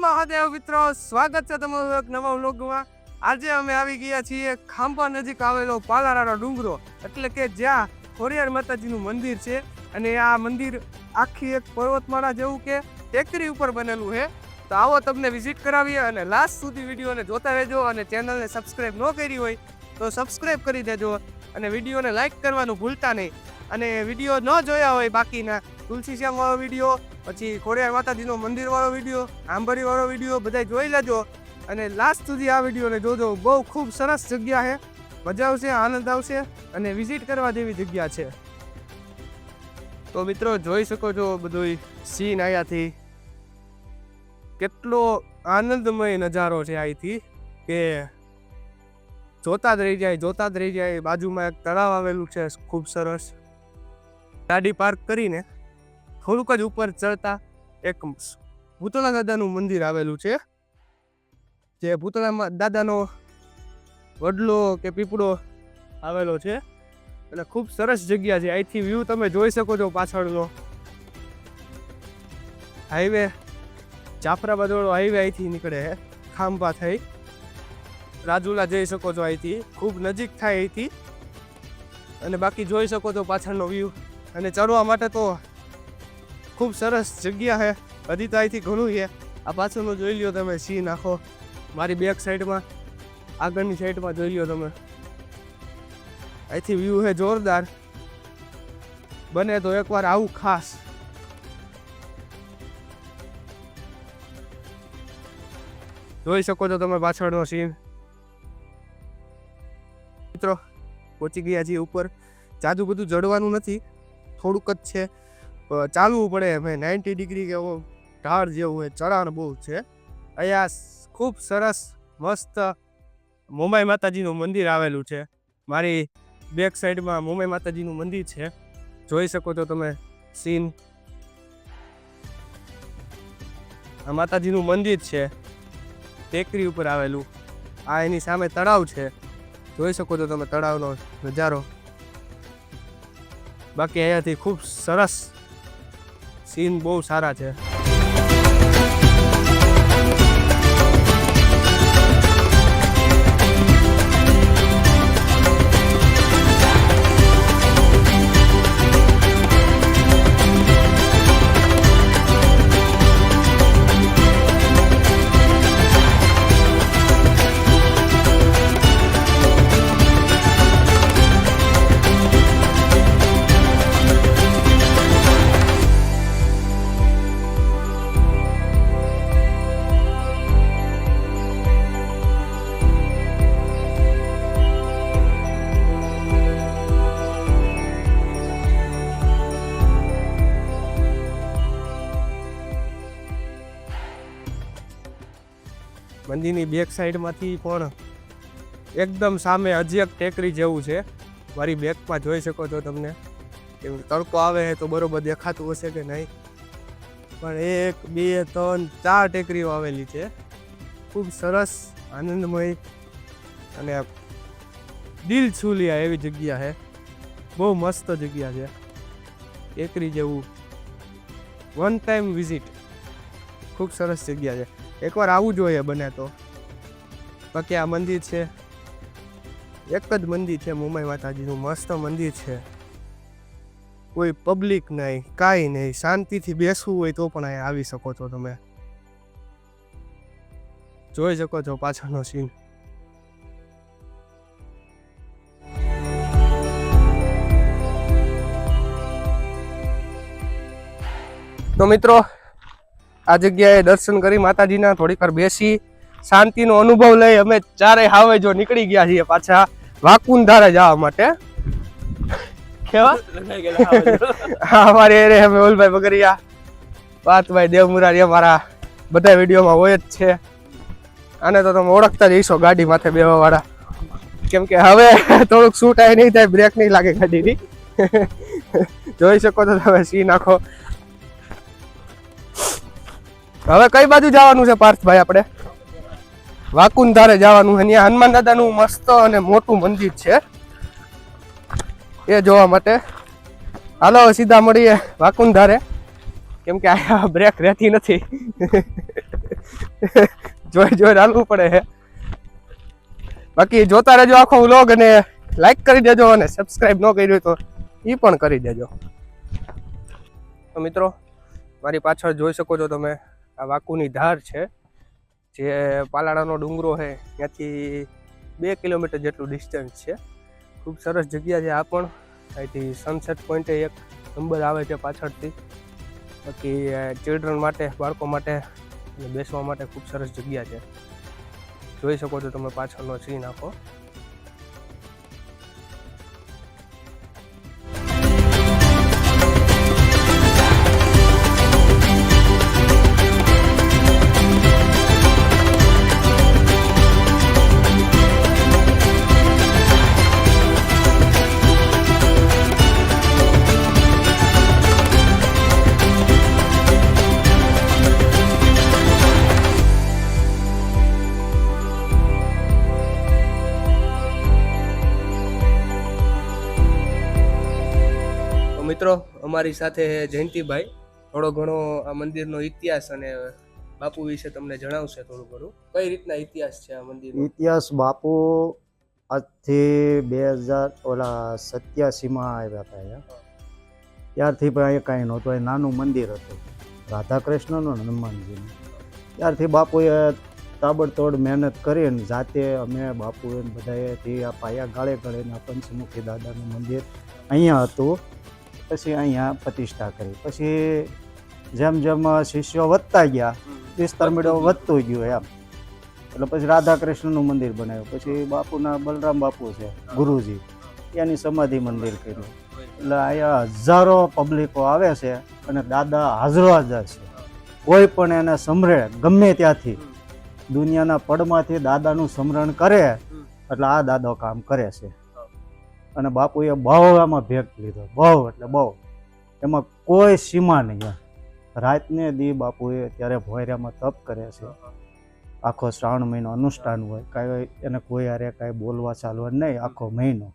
મહાદેવ મિત્રો, સ્વાગત છે તમારું એક નવા વ્લોગમાં। આજે અમે આવી ગયા છીએ ખાંભા નજીક આવેલો પાલારાનો ડુંગરો, એટલે કે જ્યાં ખોડિયાર માતાજીનું મંદિર છે। અને આ મંદિર આખી એક પર્વતમાળા જેવું કે ટેકરી ઉપર બનેલું છે। તો આવો તમને વિઝિટ કરાવીએ અને લાસ્ટ સુધી વિડીયોને જોતા રહેજો। અને ચેનલને સબસ્ક્રાઈબ ન કરી હોય તો સબસ્ક્રાઈબ કરી દેજો અને વિડીયોને લાઈક કરવાનું ભૂલતા નહીં। અને વિડીયો ન જોયા હોય બાકીના તુલસી શ્યામ વાળો વિડીયો, પછી ખોડિયાર માતાજીનો મંદિર વાળો વિડીયો, આંબરી વાળો વિડીયો બધા જોઈ લેજો અને લાસ્ટ સુધી આ વિડીયોને જોજો। બહુ ખૂબ સરસ જગ્યા છે, મજા આવશે, આનંદ આવશે અને વિઝિટ કરવા જેવી જગ્યા છે। તો મિત્રો જોઈ શકો છો બધું સીન અહીંયાથી, કેટલો આનંદમય નજારો છે અહીંથી કે જોતા જ રહી જાય। બાજુમાં એક તળાવ આવેલું છે ખૂબ સરસ। ગાડી પાર્ક કરીને થોડુંક જ ઉપર ચડતા એક ભૂતળા દાદાનું મંદિર આવેલું છે, જે ભૂતળા દાદાનો વડલો કે પીપળો આવેલો છે અને ખૂબ સરસ જગ્યા છે। અહીંથી વ્યૂ તમે જોઈ શકો છો, પાછળનો હાઈવે, જાફરાબાદ વાળો હાઈવે અહીંથી નીકળે છે, ખાંભા થઈ રાજુલા જઈ શકો છો અહીંથી, ખૂબ નજીક થાય અહીંથી। અને બાકી જોઈ શકો છો પાછળનો વ્યૂ। અને ચડવા માટે તો ખૂબ સરસ જગ્યા છે, હજી તો અહીંથી ઘણું છે। આ પાછળનું જોઈ લ્યો તમે સીન આખો, મારી બેક સાઈડમાં, આગળની સાઈડમાં જોઈ લ્યો તમે, અહીંથી વ્યૂ છે જોરદાર। બને તો એકવાર આવું ખાસ। જોઈ શકો છો તમે પાછળનો સીન। મિત્રો પહોંચી ગયા છીએ ઉપર। જાજુ બધું ચડવાનું નથી, થોડુંક જ છે, ચાલવું પડે। અમે 90 ડિગ્રી કે ઢાળ જેવું હોય, ચઢાણ બહુ છે। અહીંયા ખૂબ સરસ મસ્ત મોમાઈ માતાજીનું મંદિર આવેલું છે। મારી બેક સાઈડમાં મોમાઈ માતાજીનું મંદિર છે, જોઈ શકો છો તમે સીન। આ માતાજીનું મંદિર છે, ટેકરી ઉપર આવેલું। આ એની સામે તળાવ છે, જોઈ શકો છો તમે તળાવનો નજારો। બાકી અહીંયાથી ખૂબ સરસ સીન, બહુ સારા છે। મંદિરની બેક સાઈડમાંથી પણ એકદમ સામે હજી એક ટેકરી જેવું છે, મારી બેકમાં જોઈ શકો છો તમને। કેમ તડકો આવે તો બરોબર દેખાતું હશે કે નહીં, પણ 1 2 3 4 ટેકરીઓ આવેલી છે। ખૂબ સરસ આનંદમય અને દિલ છૂલિયા એવી જગ્યા છે, બહુ મસ્ત જગ્યા છે, ટેકરી જેવું। વન ટાઈમ વિઝિટ, ખૂબ સરસ જગ્યા છે, એકવાર આવવું જોઈએ બને તો। બાકી આ મંદિર છે, એક જ મંદિર છે મોમાઈ માતાજીનું, મસ્ત મંદિર છે, કોઈ પબ્લિક નહીં, કાંઈ નહીં, શાંતિથી બેસવું હોય તો પણ અહીંયા આવી શકો છો તમે। જોઈ શકો છો પાછળનો સીન। તો મિત્રો આ જગ્યાએ દર્શન કરી માતાજીના, થોડીક વાર બેસી શાંતિનો અનુભવ લઈ અમે ચારે હાવે જો નીકળી ગયા છીએ પાછા વાકુંધારે જવા માટે। કેવા અમારે અરે અમે ઓલભાઈ બગરિયા, પાતભાઈ દેવમુરારી, અમારા બધા વિડીયોમાં હોય જ છે। આને તો તમે ઓળખતા જ હશો, ગાડી માથે બેવા વાળા। કેમ કે હવે થોડુંક શૂટ આય નહીં થાય, બ્રેક નહીં લાગે ગાડીની। જોઈ શકો છો તમે સીન આખો। હવે કઈ બાજુ જવાનું છે પાર્થભાઈ? આપણે વાકુંધારે જવાનું છે। ત્યાં હનુમાન દાદાનું મસ્ત અને મોટું મંદિર છે, એ જોવા માટે। હાલો સીધા મળીએ વાકુંધારે, કેમ કે આ બ્રેક રહેતી નથી। જોઈ હાલવું પડે છે. બાકી જોતા રહેજો આખો વ્લોગ અને લાઈક કરી દેજો અને સબસ્ક્રાઇબ ન કર્યું તો એ પણ કરી દેજો. તો મિત્રો મારી પાછળ જોઈ શકો છો તમે આ વાકુની ધાર છે, જે પાલાડાનો ડુંગરો છે ત્યાંથી 2 કિલોમીટર જેટલું ડિસ્ટન્સ છે. ખૂબ સરસ જગ્યા છે આ પણ. અહીંથી સનસેટ પોઈન્ટે એક નંબર આવે છે પાછળથી. બાકી ચિલ્ડ્રન માટે, બાળકો માટે બેસવા માટે ખૂબ સરસ જગ્યા છે. જોઈ શકો છો તમે પાછળનો સીન આખો. મિત્રો અમારી સાથે જયંતિભાઈ થોડો ઘણો આ મંદિરનો ઇતિહાસ અને બાપુ વિશે તમને જણાવશે થોડું ઘણું. કઈ રીતના ઇતિહાસ છે આ મંદિરનો? ઇતિહાસ બાપુ આજથી 2087માં આવ્યા હતા અહીંયા. ત્યારથી પણ અહીંયા કાંઈ નહોતું, અહીં નાનું મંદિર હતું રાધા કૃષ્ણનું ને હનુમાનજીનું. ત્યારથી બાપુએ તાબડતોડ મહેનત કરીને જાતે અમે બાપુએ બધાએથી આ પાયા ગાળે ગાળીને પંચમુખી દાદાનું મંદિર અહીંયા હતું. પછી અહીંયા પ્રતિષ્ઠા કરી. પછી જેમ જેમ શિષ્યો વધતા ગયા, વિસ્તાર મેળો વધતું ગયું એમ. એટલે પછી રાધા કૃષ્ણનું મંદિર બનાવ્યું. પછી બાપુના બલરામ બાપુ છે ગુરુજી, એની સમાધિ મંદિર કર્યું. એટલે અહીંયા હજારો પબ્લિકો આવે છે અને દાદા હાજરો હાજર છે. કોઈ પણ એને સમરે ગમે ત્યાંથી દુનિયાના પડમાંથી દાદાનું સ્મરણ કરે એટલે આ દાદો કામ કરે છે. અને બાપુએ બહુ આમાં ભેગ લીધો, બહુ એટલે બહુ. એમાં કોઈ સીમા નહીં. રાતને દી બાપુએ ત્યારે ભોયરામાં તપ કરે છે. આખો શ્રાવણ મહિનો અનુષ્ઠાન હોય, કાંઈ એને કોઈ હારે કાંઈ બોલવા ચાલવાનું નહીં. આખો મહિનો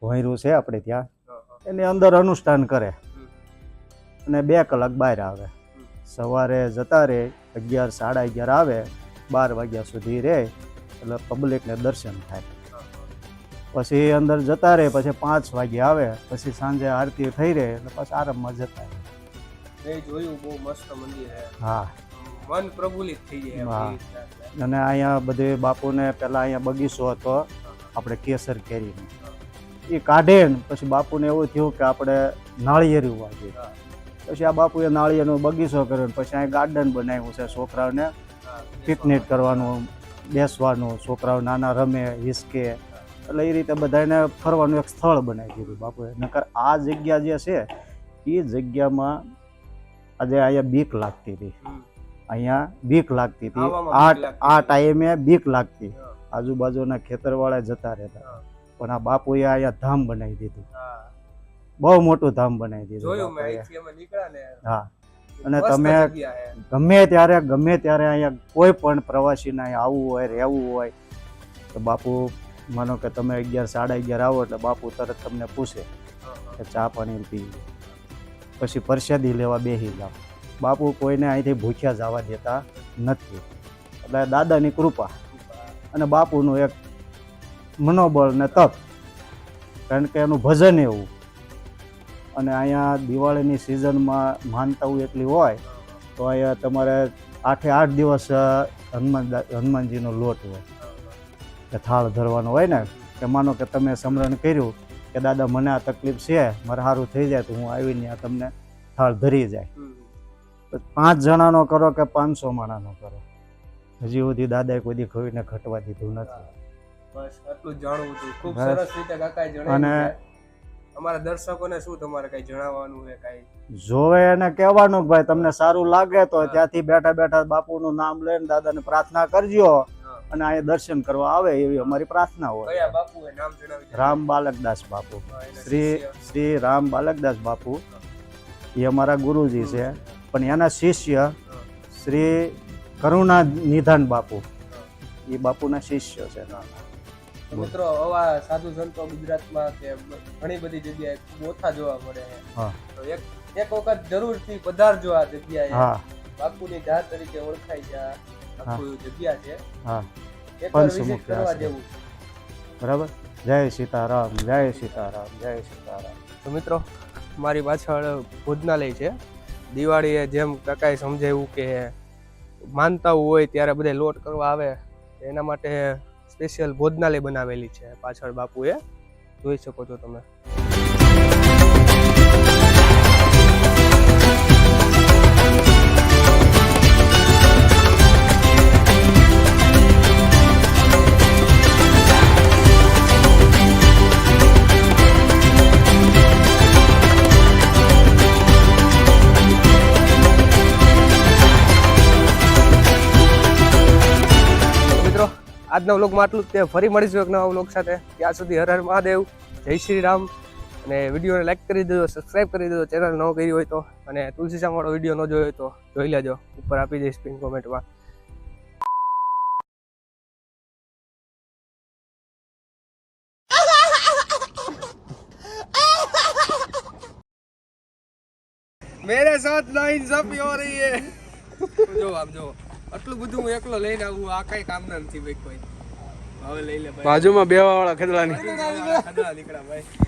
ભોયરું છે આપણે ત્યાં, એની અંદર અનુષ્ઠાન કરે અને 2 કલાક બહાર આવે. સવારે જતા રહે, 11 સાડા 11 આવે, 12 વાગ્યા સુધી રહે એટલે પબ્લિકને દર્શન થાય. પછી અંદર જતા રહે, પછી 5 વાગે આવે, પછી સાંજે આરતી થઈ રહે એટલે પછી આરામમાં જતા રહે. જોયું બહુ મસ્ત મંદિર છે. હા, મન પ્રફુલ્લિત થઈ જાય. હા. અને અહીંયા બધે બાપુને પહેલા અહીંયા બગીચો હતો આપણે કેસર કેરીનો, એ કાઢે ને પછી બાપુને એવું થયું કે આપણે નાળિયેરી વાવીએ. પછી આ બાપુએ નાળિયેરનો બગીચો કર્યો. પછી અહીં ગાર્ડન બનાવ્યું છે, છોકરાઓને પિકનિક કરવાનું, બેસવાનું, છોકરાઓ નાના રમે, હિસકે. એટલે એ રીતે બધાને ફરવાનું એક સ્થળ બનાવી દીધું બાપુએ. નકર આ જગ્યા જે છે એ જગ્યામાં આજે અહીંયા બીક લાગતી હતી. અહીંયા બીક લાગતી હતી. આ ટાઈમે બીક લાગતી. આજુબાજુના ખેતરવાળા જતા રહેતા. પણ આ બાપુએ અહીંયા ધામ બનાવી દીધું, બહુ મોટું ધામ બનાવી દીધું. હા. અને તમે ગમે ત્યારે અહીંયા કોઈ પણ પ્રવાસીને અહીંયા આવવું હોય, રહેવું હોય તો બાપુ માનો કે તમે 11 સાડા 11 આવો એટલે બાપુ તરત તમને પૂછે કે ચા પાણી પી, પછી પ્રસાદી લેવા બેસી જાઓ. બાપુ કોઈને અહીંથી ભૂખ્યા જવા દેતા નથી. એટલે દાદાની કૃપા અને બાપુનું એક મનોબળ ને તપ, કારણ કે એનું ભજન એવું. અને અહીંયા દિવાળીની સિઝનમાં માનતાઓ એટલી હોય તો અહીંયા તમારે 8 દિવસ હનુમાનજીનો લોટ હોય કે થાળ ધરવાનો હોય ને, કે માનો કે તમે સ્મરણ કર્યું કે દાદા મને આ તકલીફ છે, મારે સારું થઈ જાય તો હું આવીને આ તમને થાળ ધરી જાય. 5 જણાનો કરો કે 500 માણાનો કરો, હજી સુધી દાદાએ કોઈ દી કોઈને ઘટવા દીધું નથી. બસ આટલું જ જાણવું હતું. ખૂબ સરસ રીતે કાકાએ જણાવ્યું. અને અમારા દર્શકોને શું તમારે કઈ જણાવવાનું છે? કઈ જોવે એને કહેવાનું કે ભાઈ તમને સારું લાગે તો ત્યાંથી બેઠા બેઠા બાપુનું નામ લઈને દાદાને પ્રાર્થના કરજો અને અહીંયા દર્શન કરવા આવે એવી અમારી પ્રાર્થના હોય. કયા બાપુએ નામ જણાવ્યું? રામ બાલકદાસ બાપુ, શ્રી રામ બાલકદાસ બાપુ એ અમારા ગુરુજી છે. પણ એના શિષ્ય શ્રી કરુણા નિધાન બાપુ એ બાપુના શિષ્ય છે. મિત્રો આવા સાધુ સંતો ગુજરાતમાં કે ઘણી બધી જગ્યાએ ખૂબ ઓછા જોવા મળે છે. તો એક વખત જરૂરથી પધારજો આ જગ્યાએ. બાપુની ધાર તરીકે ઓળખાઈ જાય. આખું જગ્યા છે હા એકવાર પંચમુખી visit કરવા આશ્રમ. જેવું. બરાબર. જય સીતારામ, જય સીતારામ, જય સીતારામ. તો મિત્રો મારી પાછળ ભોજનાલય છે. દિવાળીએ જેમ કાકાએ સમજાવ્યું કે માનતા હોય ત્યારે બધા લોટ કરવા આવે એના માટે સ્પેશિયલ ભોજનાલય બનાવેલી છે પાછળ બાપુએ, જોઈ શકો છો તમે. આજના વ્લોગમાં આટલું જ તે. ફરી મળીશું એક નવા વ્લોગ સાથે. ત્યાં સુધી હર હર મહાદેવ, જય શ્રી રામ. અને વિડીયોને લાઈક કરી દેજો, સબસ્ક્રાઈબ કરી દેજો ચેનલ ન કરી હોય તો. અને તુલસી શામવાળો વિડીયો ન જોયો હોય તો જોઈ લેજો, ઉપર આપી દઈશ પિન કોમેન્ટમાં. મેરે સાથ નાઇન્સાફી હો રહી હે. જો આમ જો આટલું બધું હું એકલો લઈને આવું, આ કઈ કામના નથી ભાઈ કોઈ. હવે લઈ લે ભાઈ. બાજુમાં બેવા વાળા ખદડાની ખદડા નીકળ્યા ભાઈ.